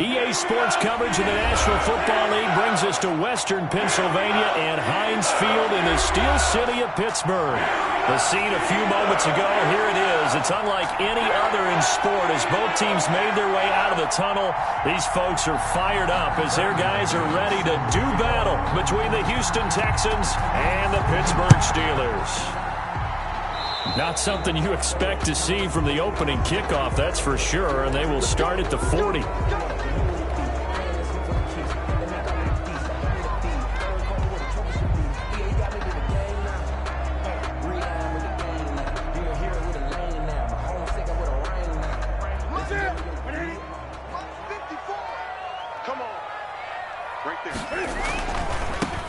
EA Sports coverage in the National Football League brings us to Western Pennsylvania and Heinz Field in the Steel City of Pittsburgh. The scene a few moments ago, here it is. It's unlike any other in sport as both teams made their way out of the tunnel. These folks are fired up as their guys are ready to do battle between the Houston Texans and the Pittsburgh Steelers. Not something you expect to see from the opening kickoff, that's for sure, and they will start at the 40.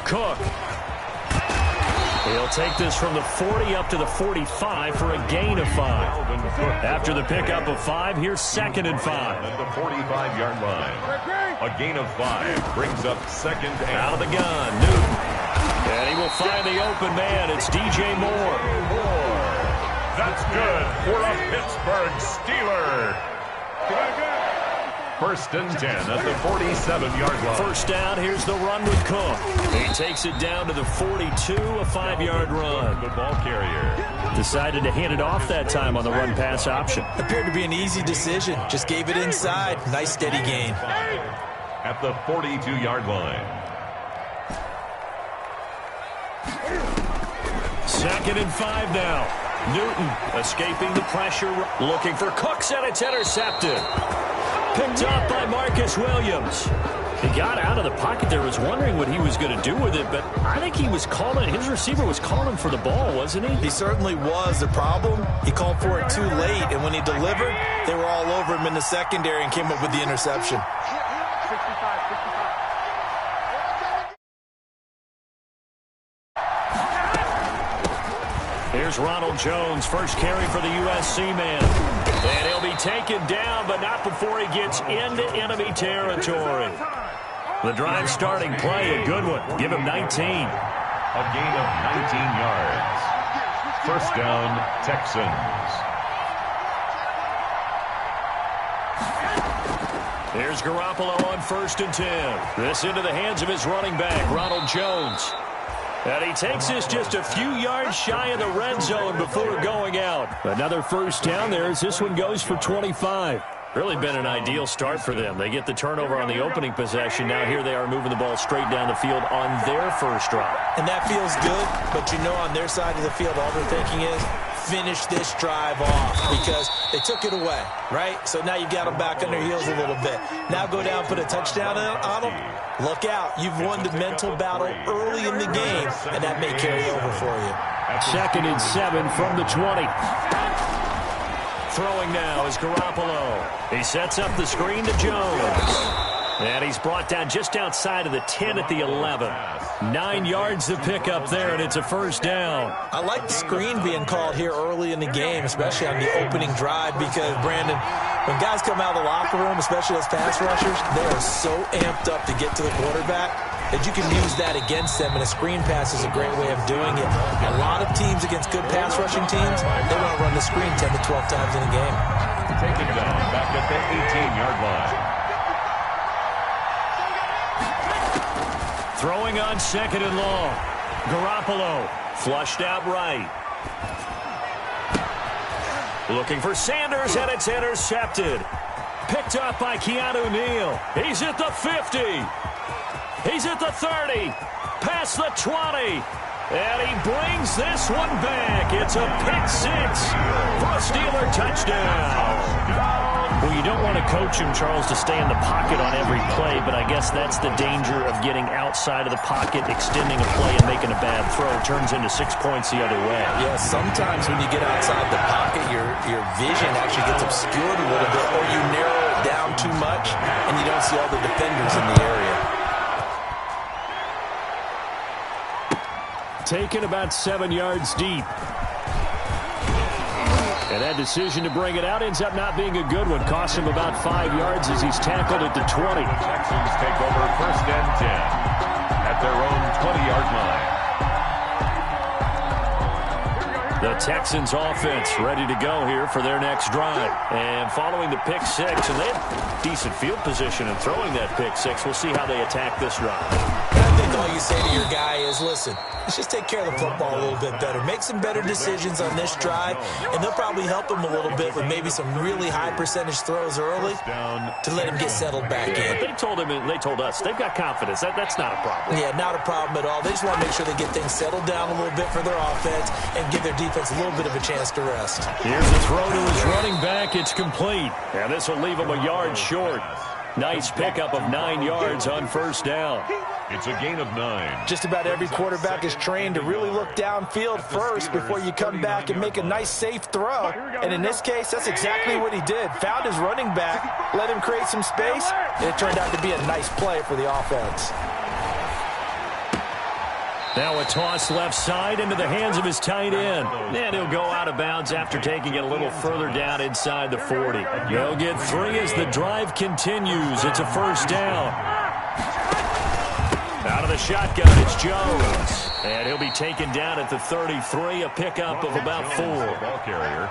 Cook. He'll take this from the 40 up to the 45 for a gain of 5. After the pickup of 5, here's 2nd and 5. At the 45-yard line. A gain of 5 brings up 2nd and out of the gun. Newton. And he will find the open man. It's DJ Moore. That's good for a Pittsburgh Steeler. 1st and 10 at the 47-yard line. First down, here's the run with Cook. He takes it down to the 42, a 5-yard run. The ball carrier decided to hand it off that time on the run-pass option. Appeared to be an easy decision. Just gave it inside. Nice steady gain. At the 42-yard line. 2nd and 5 now. Newton escaping the pressure, looking for Cooks, and it's intercepted. Picked up by Marcus Williams. He got out of the pocket there, was wondering what he was going to do with it, but I think he was calling, his receiver was calling for the ball, wasn't he? He certainly was. The problem, he called for it too late, and when he delivered, they were all over him in the secondary and came up with the interception. Here's Ronald Jones, first carry for the USC man. And he'll be taken down, but not before he gets into enemy territory. The drive starting play, a good one. Give him 19. A gain of 19 yards. 1st down, Texans. Here's Garoppolo on 1st and 10. This into the hands of his running back, Ronald Jones. And he takes this just a few yards shy of the red zone before going out. Another first down there as this one goes for 25. Really been an ideal start for them. They get the turnover on the opening possession. Now here they are moving the ball straight down the field on their first drive. And that feels good, but you know on their side of the field all they're thinking is finish this drive off because they took it away, right? So now you got them back on their heels a little bit. Now go down, put a touchdown on them. Look out. You've won the mental battle early in the game, and that may carry over for you. 2nd and 7 from the 20. Throwing now is Garoppolo. He sets up the screen to Jones. And he's brought down just outside of the 10 at the 11. 9 yards to pick up there, and it's a first down. I like the screen being called here early in the game, especially on the opening drive, because, Brandon, when guys come out of the locker room, especially those pass rushers, they are so amped up to get to the quarterback that you can use that against them, and a screen pass is a great way of doing it. A lot of teams against good pass rushing teams, they want to run the screen 10 to 12 times in a game. Taking down back at the 18-yard line. Throwing on 2nd and long. Garoppolo flushed out right. Looking for Sanders, and it's intercepted. Picked up by Keanu Neal. He's at the 50. He's at the 30. Past the 20. And he brings this one back. It's a pick 6 for a Steeler touchdown. Well, you don't want to coach him, Charles, to stay in the pocket on every play, but I guess that's the danger of getting outside of the pocket, extending a play, and making a bad throw. It turns into 6 points the other way. Yeah, sometimes when you get outside the pocket, your vision actually gets obscured a little bit, or you narrow it down too much, and you don't see all the defenders in the area. Taken about 7 yards deep. And that decision to bring it out ends up not being a good one. Costs him about 5 yards as he's tackled at the 20. Texans take over 1st and 10 at their own 20-yard line. The Texans offense ready to go here for their next drive. And following the pick six, and they have decent field position in throwing that pick six. We'll see how they attack this drive. And I think all you say to your guy is, listen, let's just take care of the football a little bit better. Make some better decisions on this drive, and they'll probably help him a little bit with maybe some really high percentage throws early to let him get settled back in. But they told him, and they told us, they've got confidence. That's not a problem. Yeah, not a problem at all. They just want to make sure they get things settled down a little bit for their offense and give their defense a little bit of a chance to rest. Here's a throw to his running back. It's complete. And this will leave him a yard short. Nice pickup of 9 yards on first down. It's a gain of 9. Just about every quarterback is trained to really look downfield first before you come back and make a nice, safe throw. And in this case, that's exactly what he did. Found his running back, let him create some space, and it turned out to be a nice play for the offense. Now a toss left side into the hands of his tight end. And he'll go out of bounds after taking it a little further down inside the 40. They'll get 3 as the drive continues. It's a first down. Out of the shotgun, it's Jones. And he'll be taken down at the 33, a pickup of about 4. Ball carrier.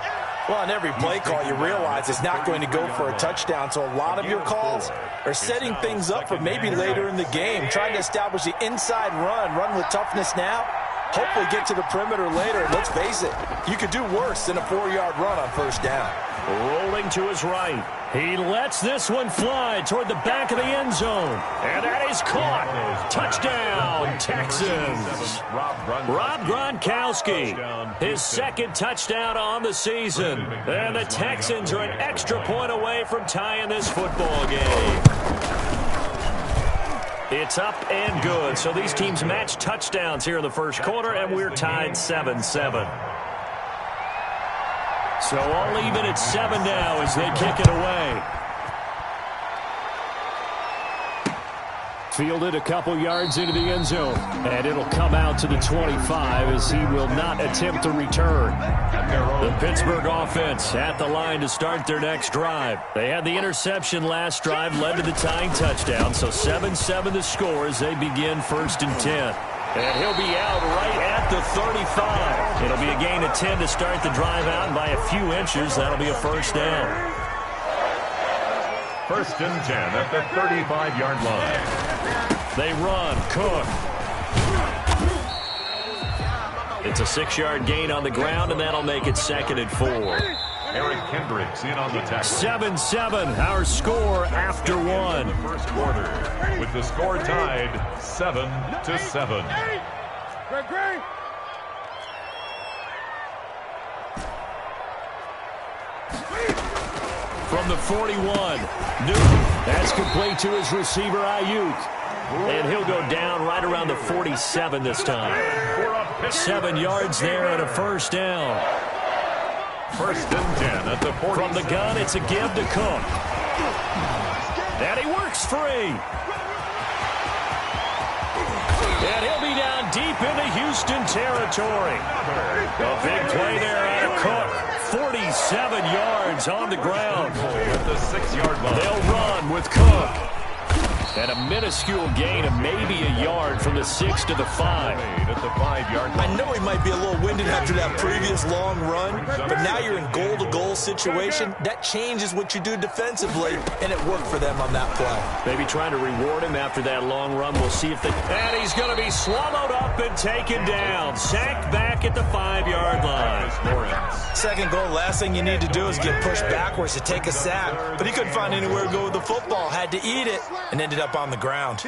Well, on every play call, you realize it's not going to go for a touchdown, so a lot of your calls are setting things up for maybe later in the game, trying to establish the inside run with toughness now, hopefully get to the perimeter later. And let's face it, you could do worse than a 4-yard run on first down. Rolling to his right. He lets this one fly toward the back of the end zone. And that is caught. Touchdown, Texans. Rob Gronkowski, his second touchdown on the season. And the Texans are an extra point away from tying this football game. It's up and good. So these teams match touchdowns here in the first quarter, and we're tied 7-7. So all even at 7 now as they kick it away. Fielded a couple yards into the end zone. And it'll come out to the 25 as he will not attempt to return. The Pittsburgh offense at the line to start their next drive. They had the interception last drive, led to the tying touchdown. So 7-7 the score as they begin 1st and 10. And he'll be out right at the 35. It'll be a gain of 10 to start the drive out, and by a few inches, that'll be a first down. 1st and 10 at the 35-yard line. They run. Cook. It's a 6-yard gain on the ground, and that'll make it 2nd and 4. Eric Kendricks in on the tackle. 7-7, our score after 1. The first quarter, with the score tied 7-7. From the 41, Newton. That's complete to his receiver, Ayuk. And he'll go down right around the 47 this time. 7 yards there and a first down. 1st and 10 at the 40. From the gun, it's a give to Cook. And he works free. And he'll be down deep into Houston territory. A big play there out of Cook. 47 yards on the ground. At the 6-yard line. They'll run with Cook. And a minuscule gain of maybe a yard from the 6 to the 5. At the 5-yard line. I know he might be a little winded after that previous long run, but now you're in goal-to-goal situation. That changes what you do defensively, and it worked for them on that play. Maybe trying to reward him after that long run. We'll see if they... And he's going to be swallowed up and taken down. Sacked back at the 5-yard line. 2nd goal, last thing you need to do is get pushed backwards to take a sack. But he couldn't find anywhere to go with the football. Had to eat it and ended up on the ground.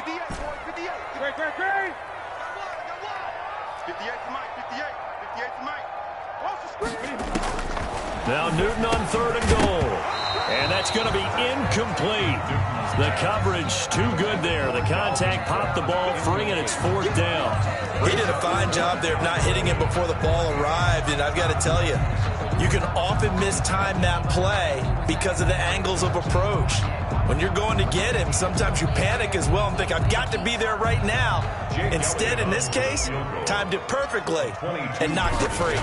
Now Newton on 3rd and goal. And that's going to be incomplete. The coverage too good there. The contact popped the ball free, and it's 4th down. He did a fine job there of not hitting it before the ball arrived, and I've got to tell you, you can often mistime that play because of the angles of approach. When you're going to get him, sometimes you panic as well and think, I've got to be there right now. Instead, in this case, timed it perfectly and knocked it free.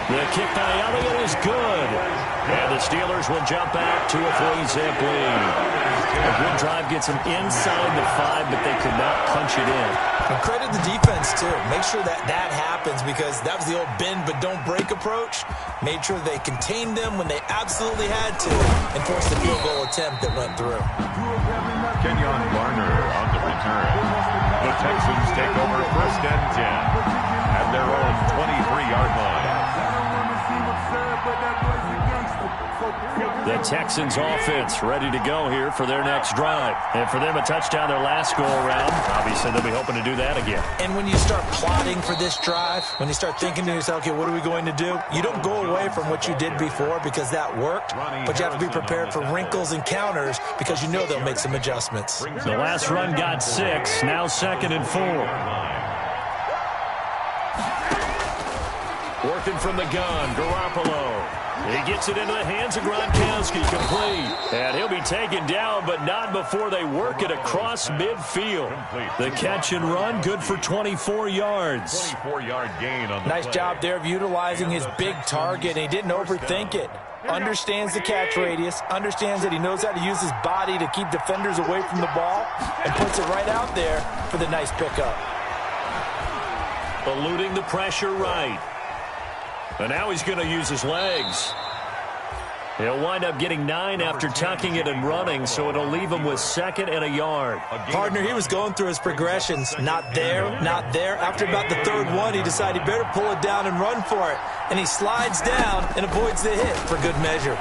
The kick by Elliott is good. And the Steelers will jump out to a 3-zip lead. A good drive gets them inside the 5, but they could not punch it in. And credit the defense, too. Make sure that happens, because that was the old bend but don't break approach. Made sure they contained them when they absolutely had to and forced the field goal attempt that went through. Kenyon Garner on the return. The Texans take over 1st and 10 at their own 23-yard line. The Texans offense ready to go here for their next drive. And for them, a touchdown their last go-around. Obviously, they'll be hoping to do that again. And when you start plotting for this drive, when you start thinking to yourself, okay, what are we going to do? You don't go away from what you did before because that worked, but you have to be prepared for wrinkles and counters because you know they'll make some adjustments. The last run got 6, now 2nd and 4. Working from the gun, Garoppolo. He gets it into the hands of Gronkowski, complete. And he'll be taken down, but not before they work it across midfield. The catch and run, good for 24 yards. 24-yard gain on the Nice play. job there of utilizing his big target. He didn't overthink it. Understands the catch radius, understands that he knows how to use his body to keep defenders away from the ball, and puts it right out there for the nice pickup. Eluding the pressure right. And now he's going to use his legs. He'll wind up getting 9 after tucking it and running, so it'll leave him with 2nd and a yard. Partner, he was going through his progressions. Not there, not there. After about the 3rd one, he decided he better pull it down and run for it. And he slides down and avoids the hit for good measure.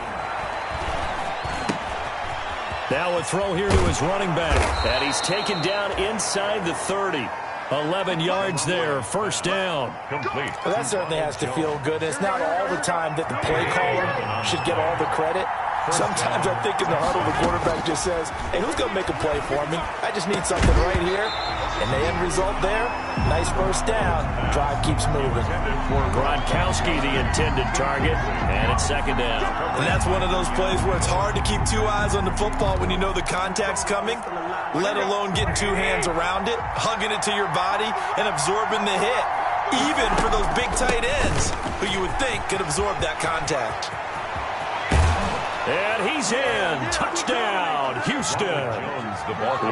Now a throw here to his running back. And he's taken down inside the 30. 11 yards there, 1st down. Complete. Well, that certainly has to feel good. It's not all the time that the play caller should get all the credit. Sometimes I think in the huddle, the quarterback just says, hey, who's going to make a play for me? I just need something right here. And the end result there, nice 1st down. Drive keeps moving. Gronkowski, the intended target, and it's 2nd down. And that's one of those plays where it's hard to keep 2 eyes on the football when you know the contact's coming, let alone getting 2 hands around it, hugging it to your body, and absorbing the hit, even for those big tight ends who you would think could absorb that contact. And he's in. Touchdown, Houston.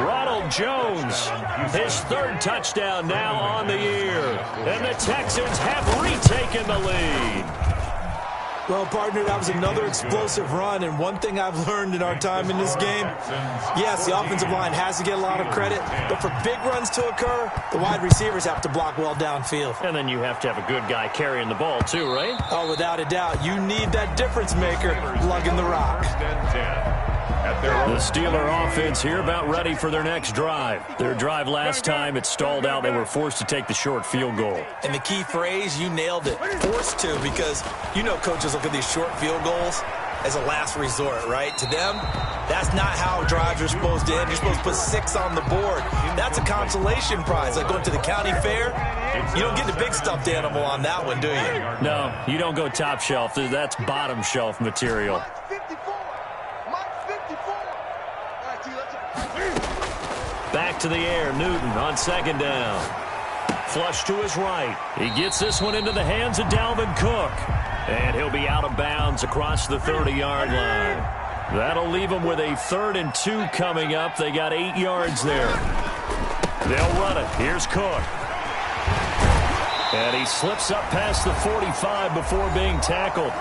Ronald Jones, his 3rd touchdown now on the year. And the Texans have retaken the lead. Well, partner, that was another explosive run, and one thing I've learned in our time in this game, yes, the offensive line has to get a lot of credit, but for big runs to occur, the wide receivers have to block well downfield. And then you have to have a good guy carrying the ball too, right? Oh, without a doubt. You need that difference maker lugging the rock. The Steeler offense here about ready for their next drive. Their drive last time, it stalled out. They were forced to take the short field goal. And the key phrase, you nailed it. Forced to, because you know coaches look at these short field goals as a last resort, right? To them, that's not how drives are supposed to end. You're supposed to put 6 on the board. That's a consolation prize. Like going to the county fair, you don't get the big stuffed animal on that one, do you? No, you don't go top shelf. That's bottom shelf material. Back to the air, Newton on 2nd down. Flush to his right. He gets this one into the hands of Dalvin Cook. And he'll be out of bounds across the 30-yard line. That'll leave him with a 3rd and 2 coming up. They got 8 yards there. They'll run it. Here's Cook. And he slips up past the 45 before being tackled.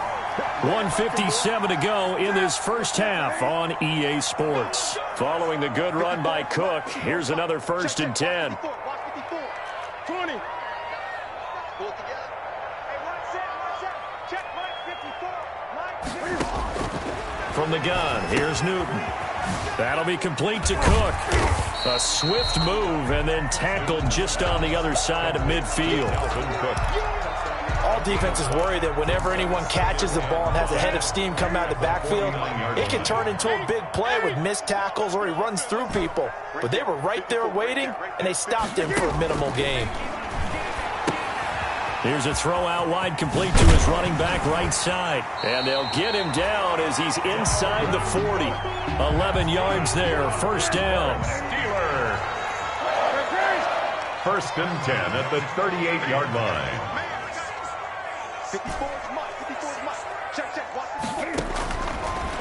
1:57 to go in this 1st half on EA Sports. Following the good run by Cook, here's another 1st and 10. From the gun, here's Newton. That'll be complete to Cook. A swift move and then tackled just on the other side of midfield. All defenses worry that whenever anyone catches the ball and has a head of steam come out of the backfield, it can turn into a big play with missed tackles or he runs through people. But they were right there waiting, and they stopped him for a minimal gain. Here's a throw out wide, complete to his running back right side. And they'll get him down as he's inside the 40. 11 yards there, 1st down. Steelers. 1st and 10 at the 38-yard line.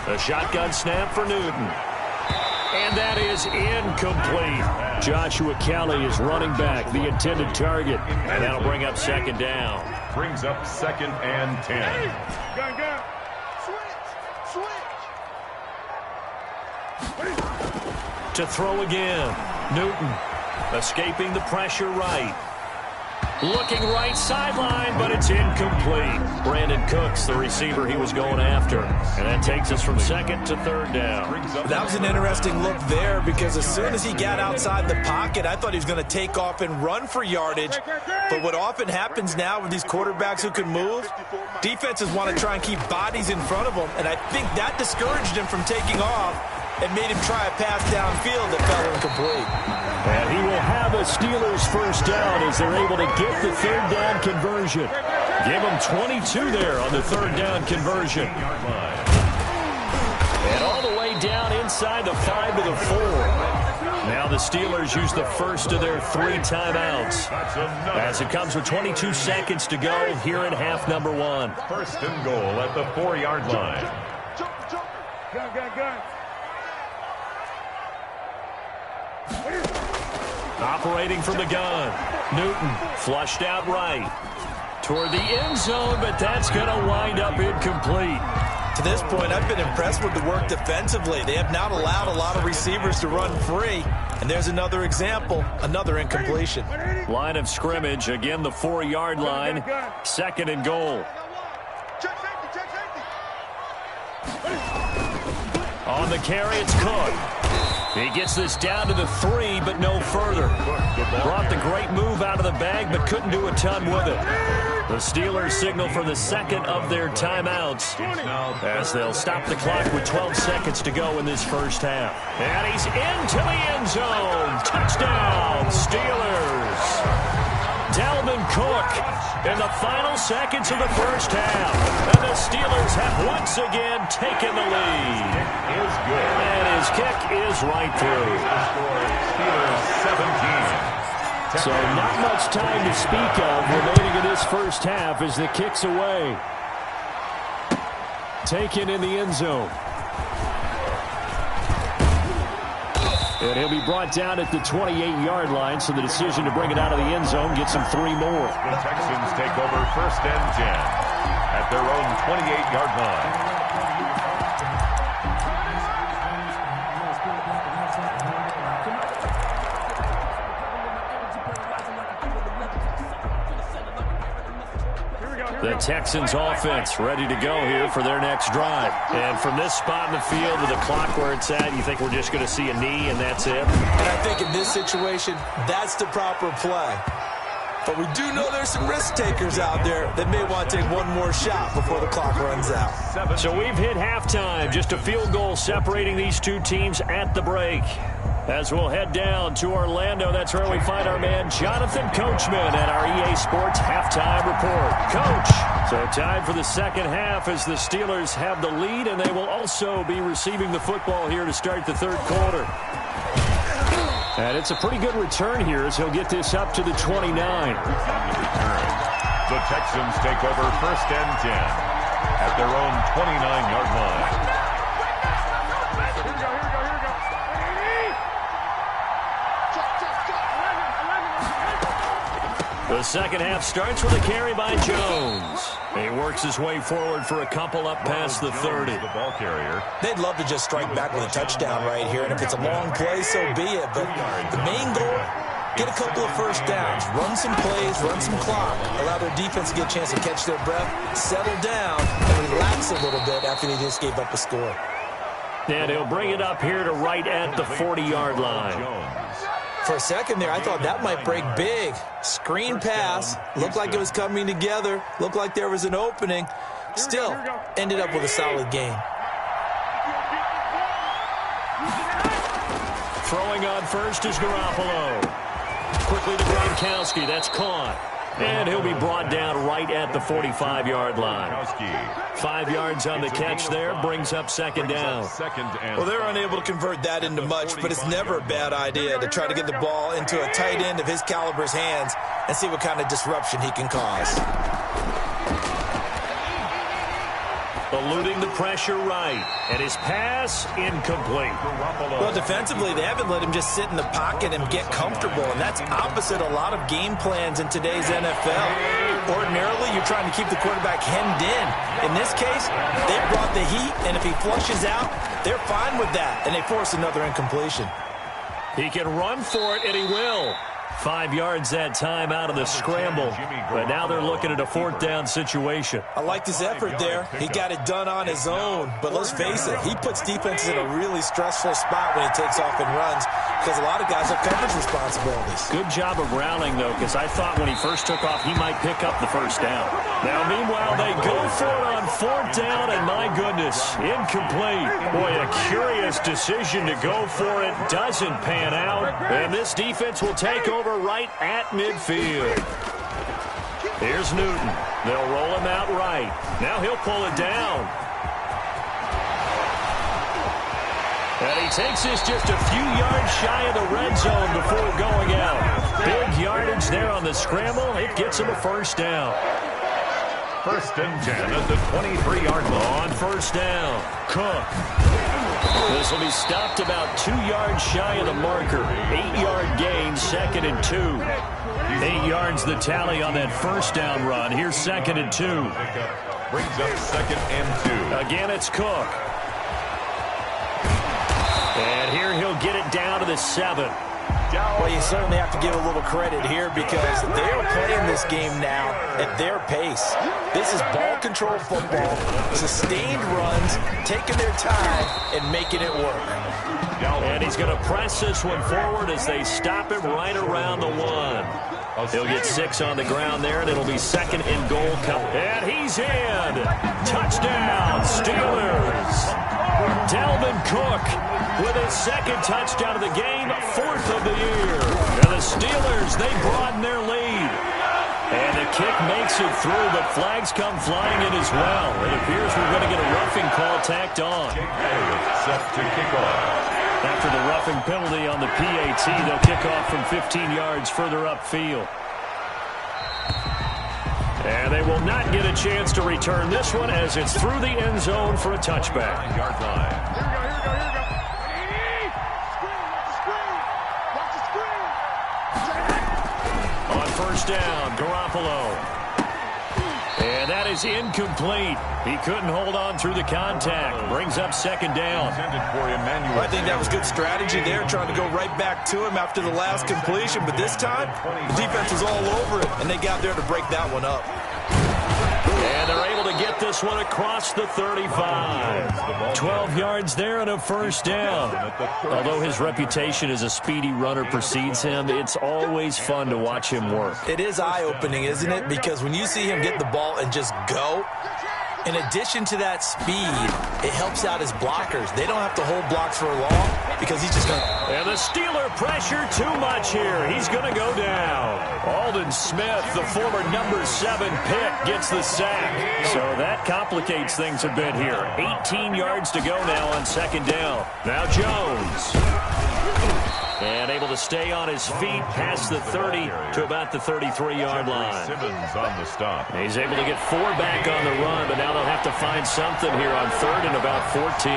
A shotgun snap for Newton. And that is incomplete. Joshua Kelly is running back, the intended target. And that'll bring up second down. Brings up 2nd and 10. Gun. Switch. To throw again. Newton escaping the pressure right. Looking right sideline, but it's incomplete. Brandon Cooks, the receiver he was going after. And that takes us from 2nd to 3rd down. That was an interesting look there because as soon as he got outside the pocket, I thought he was going to take off and run for yardage. But what often happens now with these quarterbacks who can move, defenses want to try and keep bodies in front of them. And I think that discouraged him from taking off and made him try a pass downfield that fell incomplete. And he will have a Steelers first down as they're able to get the 3rd down conversion. Give them 22 there on the 3rd down conversion. And all the way down inside the 5 to the 4. Now the Steelers use the first of their 3 timeouts as it comes with 22 seconds to go here in half number 1. 1st and goal at the 4-yard line. Gun. Operating from the gun. Newton flushed out right. Toward the end zone, but that's going to wind up incomplete. To this point, I've been impressed with the work defensively. They have not allowed a lot of receivers to run free. And there's another example, another incompletion. Line of scrimmage, again the 4-yard line. 2nd and goal. Check safety. On the carry, it's Cook. He gets this down to the 3, but no further. Brought the great move out of the bag, but couldn't do a ton with it. The Steelers signal for the 2nd of their timeouts as they'll stop the clock with 12 seconds to go in this first half. And he's into the end zone. Touchdown, Steelers. Dalvin Cook in the final seconds of the first half. And the Steelers have once again taken the lead. Is good. And his kick is right through. Steelers 17. So not much time to speak of remaining in this first half as the kick's away. Taken in the end zone. And he'll be brought down at the 28-yard line, so the decision to bring it out of the end zone gets him 3 more. The Texans take over 1st and 10 at their own 28-yard line. The Texans offense ready to go here for their next drive. And from this spot in the field to the clock where it's at, you think we're just going to see a knee and that's it? And I think in this situation, that's the proper play. But we do know there's some risk takers out there that may want to take one more shot before the clock runs out. So we've hit halftime. Just a field goal separating these two teams at the break. As we'll head down to Orlando, that's where we find our man Jonathan Coachman at our EA Sports Halftime Report. Coach, so time for the second half as the Steelers have the lead, and they will also be receiving the football here to start the 3rd quarter. And it's a pretty good return here as he'll get this up to the 29. The Texans take over 1st and 10 at their own 29-yard line. The second half starts with a carry by Jones. He works his way forward for a couple up past the 30. The ball carrier. They'd love to just strike back with a touchdown right here, and if it's a long play, so be it. But the main goal, get a couple of first downs, run some plays, run some clock, allow their defense to get a chance to catch their breath, settle down, and relax a little bit after they just gave up a score. And he'll bring it up here to right at the 40-yard line. For a second there, I thought that might break big. Screen pass. Looked like it was coming together. Looked like there was an opening. Still, ended up with a solid game. Throwing on first is Garoppolo. Quickly to Gronkowski. That's caught. And he'll be brought down right at the 45-yard line. 5 yards on the catch there, brings up second down. Well, they're unable to convert that into much, but it's never a bad idea to try to get the ball into a tight end of his caliber's hands and see what kind of disruption he can cause. eluding the pressure right. And his pass incomplete. Well, defensively, they haven't let him just sit in the pocket and get comfortable, and that's opposite a lot of game plans in today's NFL. Ordinarily, you're trying to keep the quarterback hemmed in. In this case, they brought the heat, and if he flushes out, they're fine with that, and they force another incompletion. He can run for it, and he will. 5 yards that time out of the scramble. But now they're looking at a 4th down situation. I liked his effort there. He got it done on his own. But let's face it, he puts defenses in a really stressful spot when he takes off and runs because a lot of guys have coverage responsibilities. Good job of rallying, though, because I thought when he first took off, he might pick up the 1st down. Now, meanwhile, they go for it on 4th down, and my goodness, incomplete. Boy, a curious decision to go for it. Doesn't pan out. And this defense will take over right at midfield. Here's Newton. They'll roll him out right. Now he'll pull it down. And he takes this just a few yards shy of the red zone before going out. Big yardage there on the scramble. It gets him a 1st down. 1st and 10 at the 23-yard line. On 1st down, Cook. This will be stopped about 2 yards shy of the marker. 8-yard gain, 2nd and 2. 8 yards the tally on that 1st down run. Here's 2nd and 2. Brings up 2nd and 2. Again, it's Cook. And here he'll get it down to the 7. Well, you certainly have to give a little credit here because they are playing this game now at their pace. This is ball control football, sustained runs, taking their time, and making it work. And he's going to press this one forward as they stop him right around the 1. He'll get 6 on the ground there, and it'll be 2nd and goal. And he's in. Touchdown, Steelers. Dalvin Cook with his 2nd touchdown of the game, 4th of the year. And the Steelers, they broaden their lead. And the kick makes it through, but flags come flying in as well. It appears we're going to get a roughing call tacked on. Set to kick off. After the roughing penalty on the PAT, they'll kick off from 15 yards further upfield. And they will not get a chance to return this one as it's through the end zone for a touchback. 9-yard line. On 1st down, Garoppolo. And that is incomplete. He couldn't hold on through the contact. Brings up 2nd down. I think that was good strategy there, trying to go right back to him after the last completion. But this time, the defense was all over it, and they got there to break that one up. And they're able to get this one across the 35. 12 yards there and a 1st down. Although his reputation as a speedy runner precedes him, it's always fun to watch him work. It is eye-opening, isn't it? Because when you see him get the ball and just go, in addition to that speed, it helps out his blockers. They don't have to hold blocks for long because he's just going to... And the Steeler pressure too much here. He's going to go down. Aldon Smith, the former number 7 pick, gets the sack. So that complicates things a bit here. 18 yards to go now on 2nd down. Now Jones. And able to stay on his feet past the 30 to about the 33-yard line. Simmons on the stop. He's able to get 4 back on the run, but now they'll have to find something here on 3rd and about 14.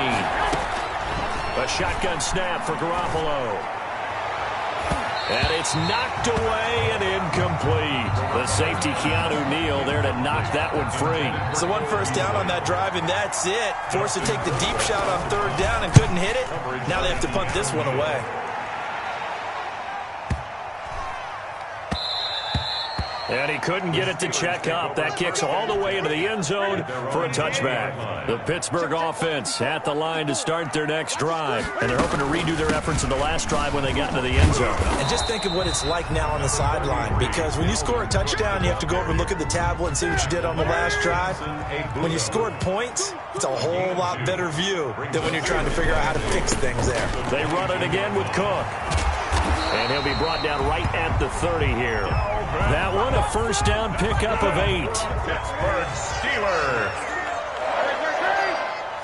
A shotgun snap for Garoppolo. And it's knocked away and incomplete. The safety, Keanu Neal, there to knock that one free. So 1 1st down on that drive, and that's it. Forced to take the deep shot on 3rd down and couldn't hit it. Now they have to punt this one away. And he couldn't get it to check up. That kicks all the way into the end zone for a touchback. The Pittsburgh offense at the line to start their next drive. And they're hoping to redo their efforts in the last drive when they got into the end zone. And just think of what it's like now on the sideline. Because when you score a touchdown, you have to go over and look at the tablet and see what you did on the last drive. When you scored points, it's a whole lot better view than when you're trying to figure out how to fix things there. They run it again with Cook. And he'll be brought down right at the 30 here. That one, a 1st down pickup of 8. Pittsburgh Steelers.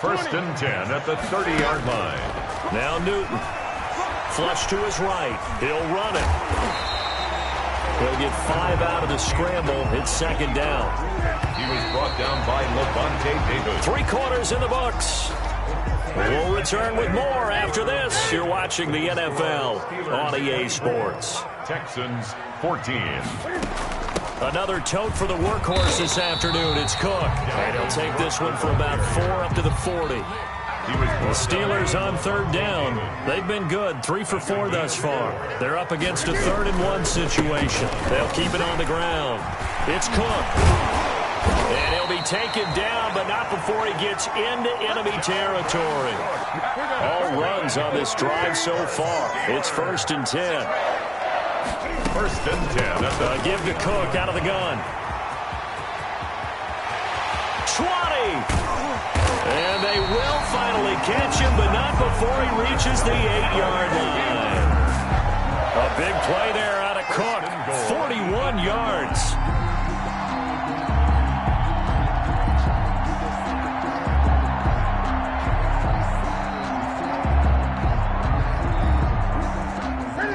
1st and 10 at the 30-yard line. Now Newton. Flush to his right. He'll run it. They'll get 5 out of the scramble. It's second down. He was brought down by Levante Davis. 3 quarters in the books. We'll return with more after this. You're watching the NFL on EA Sports. Texans 14. Another tote for the workhorse this afternoon. It's Cook. And he'll take this one for about 4 up to the 40. The Steelers on third down. They've been good, 3 for 4 thus far. They're up against a 3rd and 1 situation. They'll keep it on the ground. It's Cook. And he'll be taken down, but not before he gets into enemy territory. All runs on this drive so far. It's 1st and 10. 1st and 10. That's a give to Cook out of the gun. 20. And they will finally catch him, but not before he reaches the 8-yard line. A big play there out of Cook. 41 yards.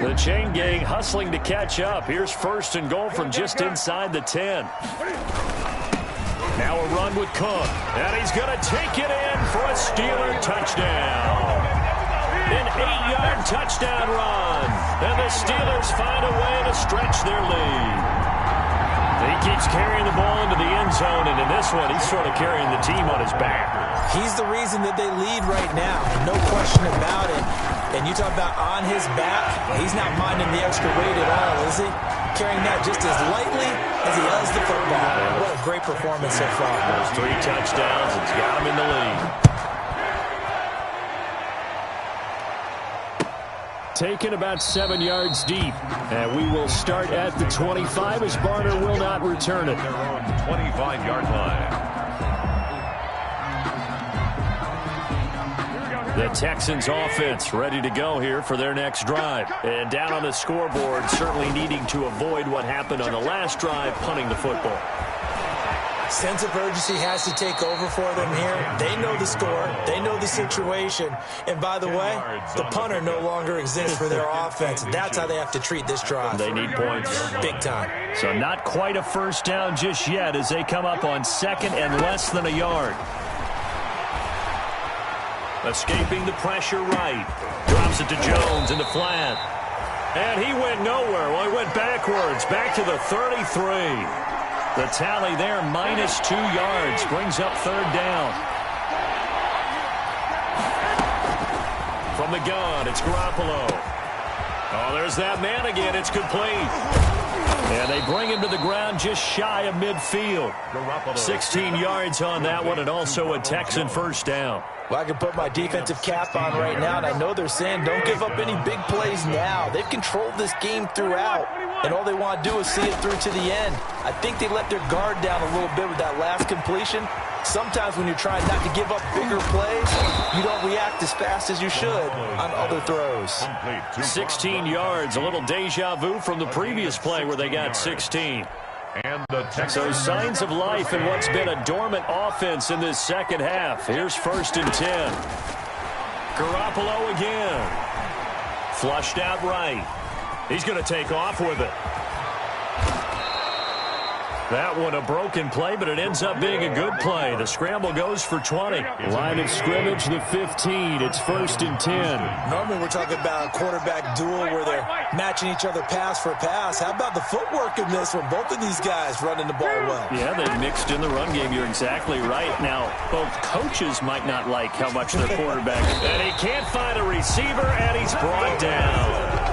The chain gang hustling to catch up. Here's 1st and goal from just inside the 10. Now a run with Cook. And he's going to take it in for a Steeler touchdown. An 8-yard touchdown run. And the Steelers find a way to stretch their lead. He keeps carrying the ball into the end zone, and in this one, he's sort of carrying the team on his back. He's the reason that they lead right now, no question about it. And you talk about on his back, he's not minding the extra weight at all, is he? Carrying that just as lightly as he does the football. What a great performance so far. Those 3 touchdowns, it's got him in the lead. Taken about 7 yards deep. And we will start at the 25 as Barner will not return it. They're on 25-yard line. The Texans offense ready to go here for their next drive. And down on the scoreboard, certainly needing to avoid what happened on the last drive, punting the football. Sense of urgency has to take over for them here. They know the score. They know the situation. And by the way, the punter no longer exists for their offense. That's how they have to treat this drive. They need points. Big time. So not quite a first down just yet as they come up on 2nd and less than a yard. Escaping the pressure right. Drops it to Jones in the flat. And he went nowhere. Well, he went backwards. Back to the 33. The tally there, minus 2 yards. Brings up 3rd down. From the gun, it's Garoppolo. Oh, there's that man again. It's complete. And they bring him to the ground just shy of midfield. 16 yards on that one, and also a Texan 1st down. Well, I can put my defensive cap on right now, and I know they're saying don't give up any big plays now. They've controlled this game throughout, and all they want to do is see it through to the end. I think they let their guard down a little bit with that last completion. Sometimes when you're trying not to give up bigger plays, you don't react as fast as you should on other throws. 16 yards, a little deja vu from the previous play where they got 16. And the So signs of life in what's been a dormant offense in this second half. Here's 1st and 10. Garoppolo again. Flushed out right. He's going to take off with it. That one a broken play, but it ends up being a good play. The scramble goes for 20. Line of scrimmage, the 15. It's 1st and 10. Normally we're talking about a quarterback duel where they're matching each other pass for pass. How about the footwork in this one? Both of these guys running the ball well. Yeah, they mixed in the run game. You're exactly right. Now, both coaches might not like how much their quarterback. And he can't find a receiver, and he's brought down.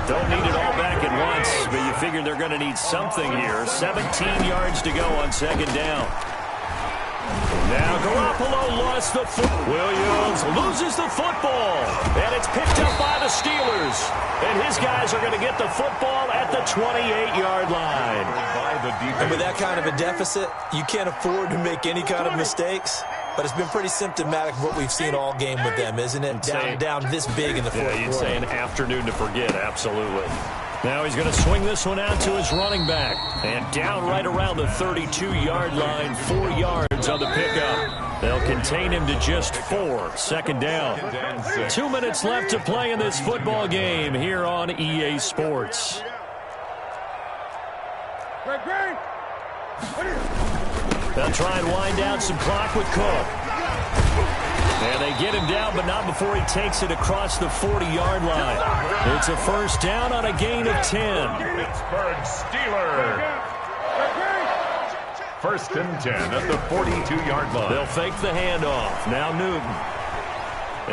Don't need it all back at once, but you figure they're going to need something here. 17 yards to go on 2nd down. Now Garoppolo lost the football. Williams loses the football. And it's picked up by the Steelers. And his guys are going to get the football at the 28-yard line. And with that kind of a deficit, you can't afford to make any kind of mistakes. But it's been pretty symptomatic of what we've seen all game with them, isn't it? Down this big in the fourth quarter. Yeah, you'd say an afternoon to forget, absolutely. Now he's going to swing this one out to his running back. And down right around the 32-yard line, 4 yards on the pickup. They'll contain him to just 4. 2nd down. 2 minutes left to play in this football game here on EA Sports. They'll try and wind down some clock with Cook. And they get him down, but not before he takes it across the 40-yard line. It's a first down on a gain of 10. Pittsburgh Steelers. First and 10 at the 42-yard line. They'll fake the handoff. Now Newton.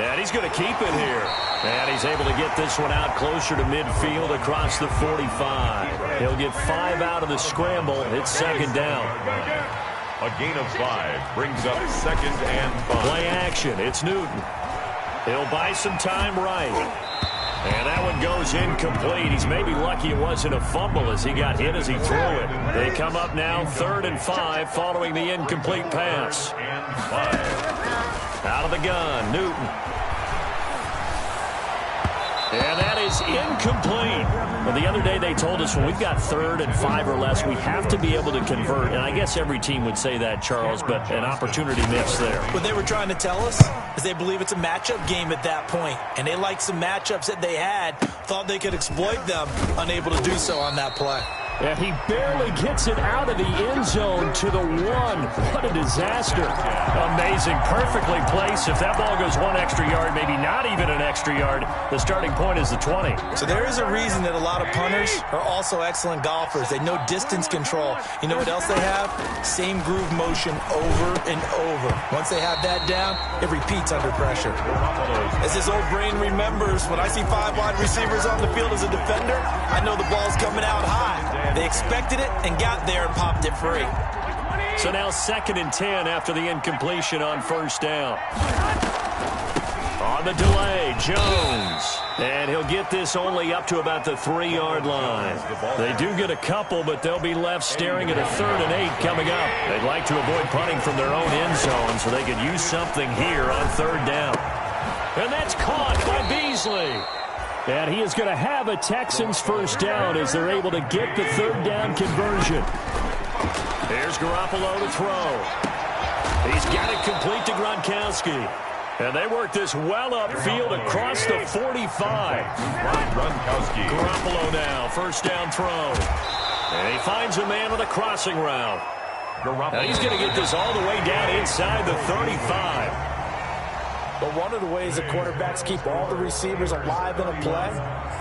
And he's going to keep it here. And he's able to get this one out closer to midfield across the 45. He'll get 5 out of the scramble. It's second down. A gain of 5 brings up second and 5. Play action. It's Newton. He'll buy some time right. And that one goes incomplete. He's maybe lucky it wasn't a fumble as he got hit as he threw it. They come up now 3rd and 5 following the incomplete pass. Out of the gun, Newton. And that is incomplete. Well, the other day they told us when we've got 3rd and 5 or less, we have to be able to convert. And I guess every team would say that, Charles, but an opportunity missed there. What they were trying to tell us is they believe it's a matchup game at that point. And they liked some matchups that they had, thought they could exploit them, unable to do so on that play. And he barely gets it out of the end zone to the 1. What a disaster. Amazing. Perfectly placed. If that ball goes 1 extra yard, maybe not even an extra yard, the starting point is the 20. So there is a reason that a lot of punters are also excellent golfers. They know distance control. You know what else they have? Same groove motion over and over. Once they have that down, it repeats under pressure. As his old brain remembers, when I see 5 wide receivers on the field as a defender, I know the ball's coming out high. They expected it and got there and popped it free. So now 2nd and 10 after the incompletion on first down. On the delay, Jones. And he'll get this only up to about the 3-yard line. They do get a couple, but they'll be left staring at a 3rd and 8 coming up. They'd like to avoid punting from their own end zone so they could use something here on 3rd down. And that's caught by Beasley. And he is going to have a Texans first down as they're able to get the 3rd down conversion. Here's Garoppolo to throw. He's got it complete to Gronkowski. And they work this well upfield across the 45. Gronkowski. Garoppolo now, first down throw. And he finds a man with a crossing route. And he's going to get this all the way down inside the 35. But one of the ways that quarterbacks keep all the receivers alive in a play,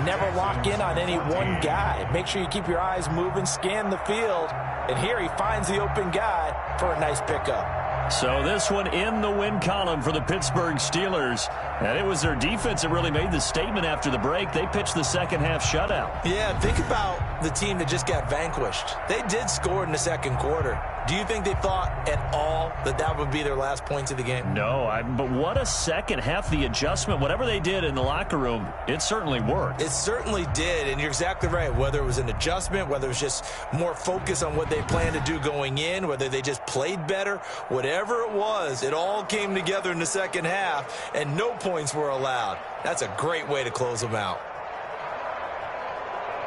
never lock in on any one guy. Make sure you keep your eyes moving, scan the field. And here he finds the open guy for a nice pickup. So this one in the win column for the Pittsburgh Steelers. And it was their defense that really made the statement after the break. They pitched the second half shutout. Yeah, think about the team that just got vanquished. They did score in the second quarter. Do you think they thought at all that that would be their last points of the game? No, but what a second half. The adjustment, whatever they did in the locker room, it certainly worked. It certainly did, and you're exactly right. Whether it was an adjustment, whether it was just more focus on what they planned to do going in, whether they just played better, whatever it was, it all came together in the second half, and no points were allowed. That's a great way to close them out.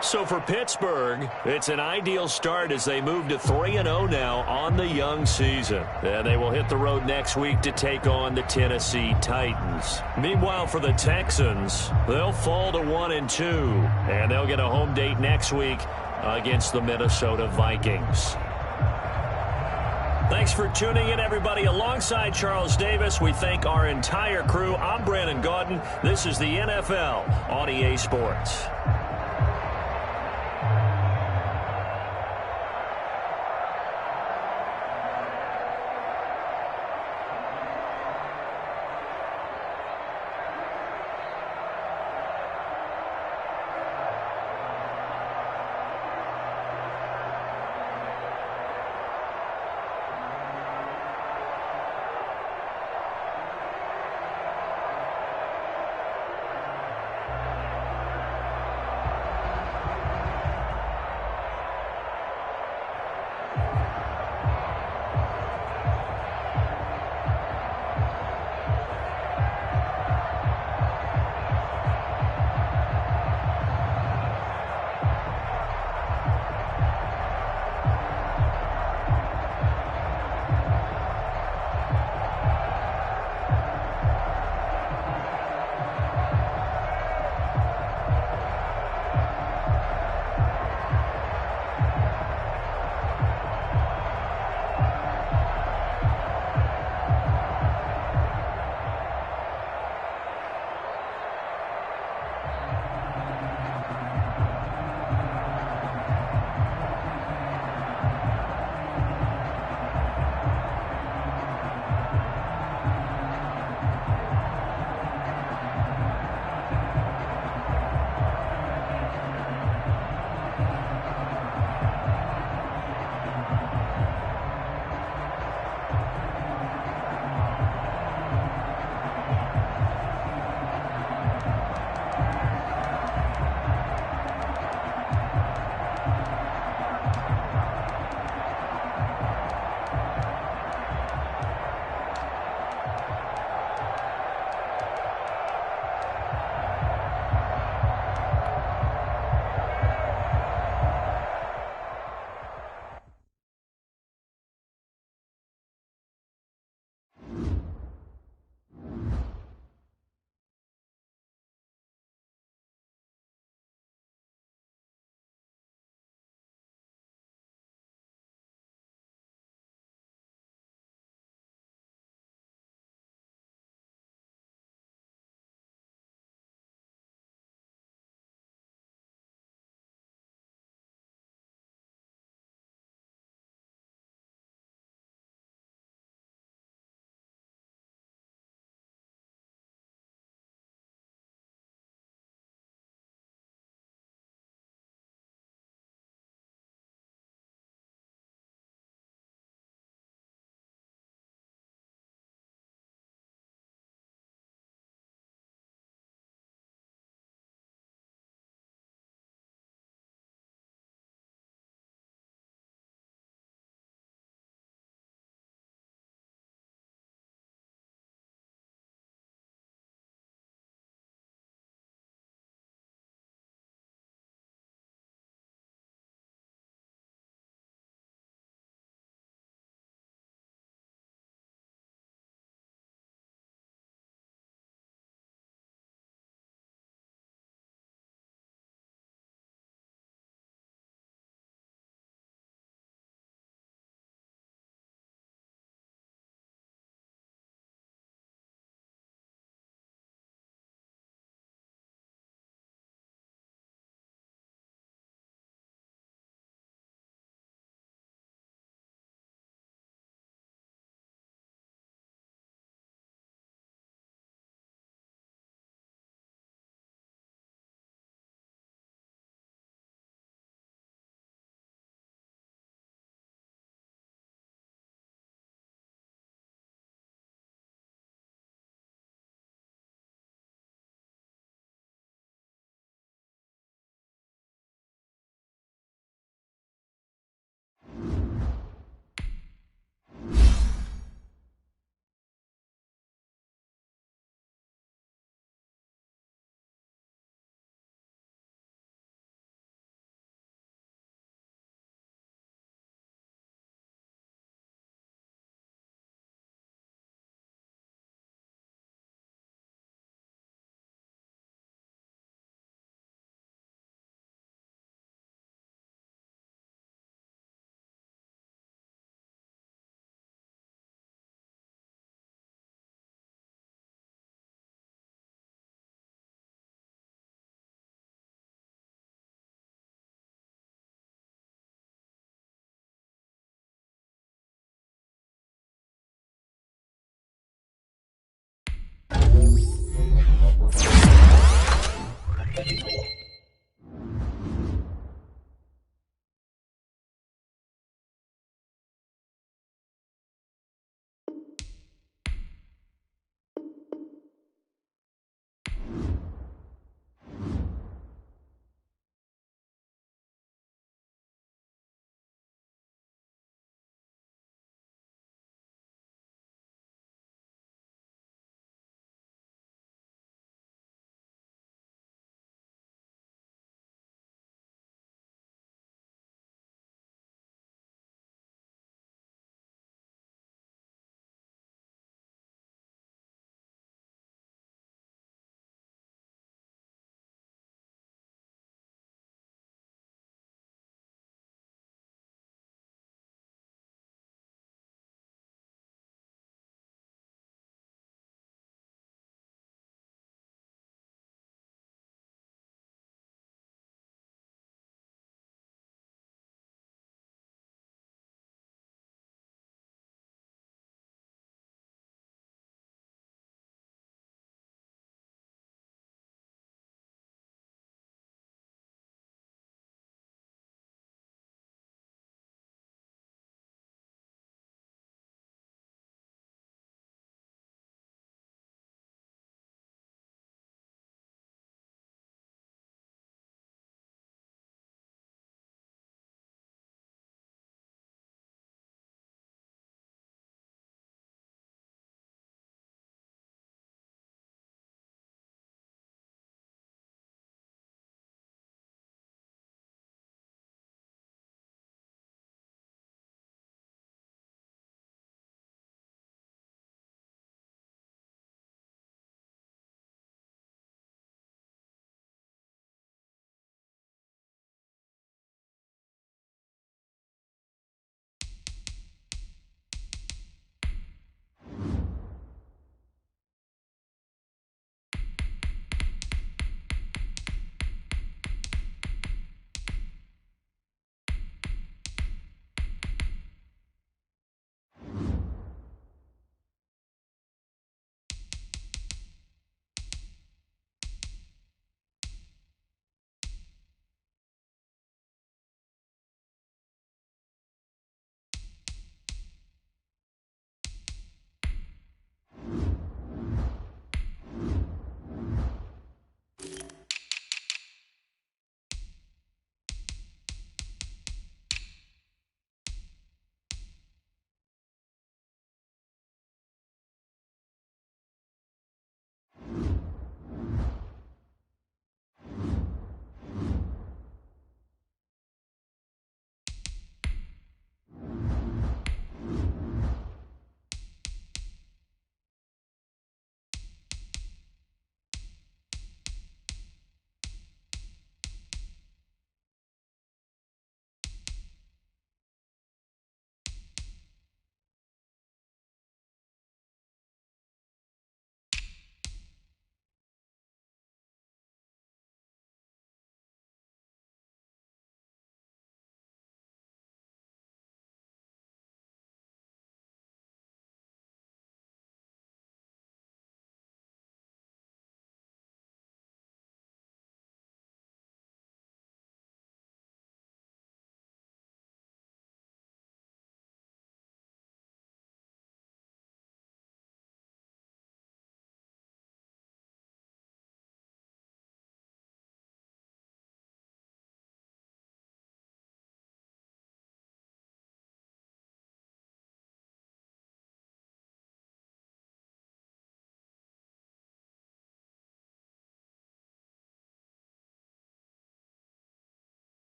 So for Pittsburgh, it's an ideal start as they move to 3-0 now on the young season. And they will hit the road next week to take on the Tennessee Titans. Meanwhile, for the Texans, they'll fall to 1-2. And they'll get a home date next week against the Minnesota Vikings. Thanks for tuning in, everybody. Alongside Charles Davis, we thank our entire crew. I'm Brandon Gaudin. This is the NFL on EA Sports.